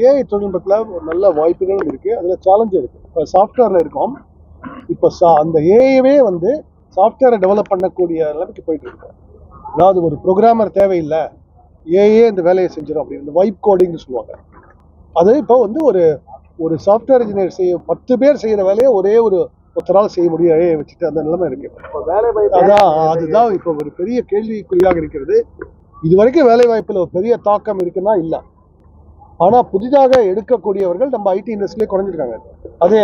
AI தொழில்நுட்பத்தில் ஒரு நல்ல வாய்ப்புகளும் இருக்குது, அதில் சேலஞ்சும் இருக்குது. இப்போ சாஃப்ட்வேரில் இருக்கோம். இப்போ அந்த ஏஐவே வந்து சாஃப்ட்வேரை டெவலப் பண்ணக்கூடிய நிலைமைக்கு போயிட்டு இருக்கு. அதாவது ஒரு ப்ரோக்ராமர் தேவையில்லை, ஏஐயே இந்த வேலையை செஞ்சிடும் அப்படின்னு இந்த வைப் கோடிங்னு சொல்லுவாங்க. அது இப்போ வந்து ஒரு ஒரு சாஃப்ட்வேர் இன்ஜினியர் செய்ய 10 பேர் செய்கிற வேலையை ஒருத்தரால் செய்ய முடியும் ஏஐ வச்சுட்டு, அந்த நிலைமை இருக்கு. அதுதான் இப்போ ஒரு பெரிய கேள்விக்குறியாக இருக்கிறது. இதுவரைக்கும் வேலை வாய்ப்பில் ஒரு பெரிய தாக்கம் இருக்குன்னா இல்லை. ஆனால் புதிதாக எடுக்கக்கூடியவர்கள் நம்ம ஐடி இண்டஸ்ட்ரியிலே குறைஞ்சிருக்காங்க. அது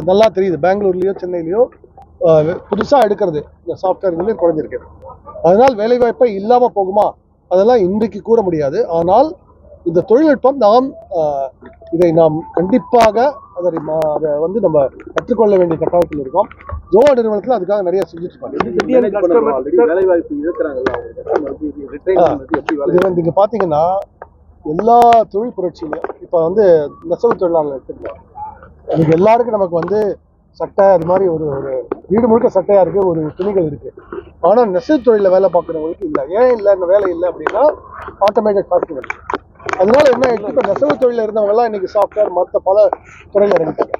நல்லா தெரியுது. பெங்களூர்லேயோ சென்னையிலையோ புதுசாக எடுக்கிறது இந்த சாஃப்ட்வேர் இன்ஜினியர் குறைஞ்சிருக்கு. அதனால் வேலைவாய்ப்பை இல்லாமல் போகுமா, அதெல்லாம் இன்றைக்கு கூற முடியாது. ஆனால் இந்த தொழில்நுட்பம் இதை நாம் கண்டிப்பாக அதை வந்து நம்ம கற்றுக்கொள்ள வேண்டிய கட்டாயத்தில் இருக்கோம். ஜோவா நிறுவனத்தில் அதுக்காக நிறைய செஞ்சுட்டு இருக்காங்க. நீங்க பாத்தீங்கன்னா எல்லா தொழில் புரட்சியிலையும் இப்போ வந்து நெசவு தொழிலாளர்கள் எடுத்துக்கலாம். இன்னைக்கு எல்லாருக்கும் நமக்கு வந்து சட்டை, அது மாதிரி ஒரு வீடு முழுக்க சட்டையா இருக்கு, ஒரு துணிகள் இருக்கு. ஆனால் நெசவு தொழிலில் வேலை பார்க்குறவங்களுக்கு இல்லை. ஏன் இல்லை, இந்த வேலை இல்லை அப்படின்னா ஆட்டோமேட்டட் ஃபேக்டரி வருது. அதனால என்ன ஆயிடுச்சு, இப்போ நெசவு தொழிலில் இருந்தவங்கலாம் இன்னைக்கு சாஃப்ட்வேர் மற்ற பல துறையில் இறங்கிட்டாங்க.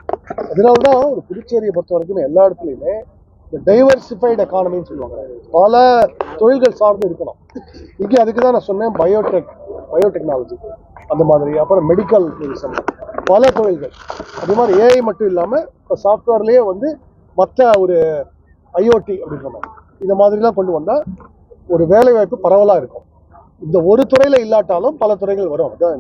அதனால்தான் ஒரு புதுச்சேரியை பொறுத்த வரைக்கும் எல்லா இடத்துலையுமே இந்த டைவர்சிஃபைடு எக்கானமின்னு சொல்லுவாங்க. பல தொழில்கள் சார்ந்து இருக்கணும். இங்கே அதுக்கு தான் நான் சொன்னேன், பயோடெக்னாலஜி அந்த மாதிரி, அப்புறம் மெடிக்கல் டூரிசம், பல தொழில்கள். அது மாதிரி ஏஐ மட்டும் இல்லாமல் இப்போ சாஃப்ட்வேர்லேயே வந்து மற்ற ஒரு ஐஓடி அப்படின்ற மாதிரி இந்த மாதிரிலாம் கொண்டு வந்தால் ஒரு வேலை வாய்ப்பு பரவலாக இருக்கும். இந்த ஒரு துறையில் இல்லாட்டாலும் பல துறைகள் வரும். அதுதான்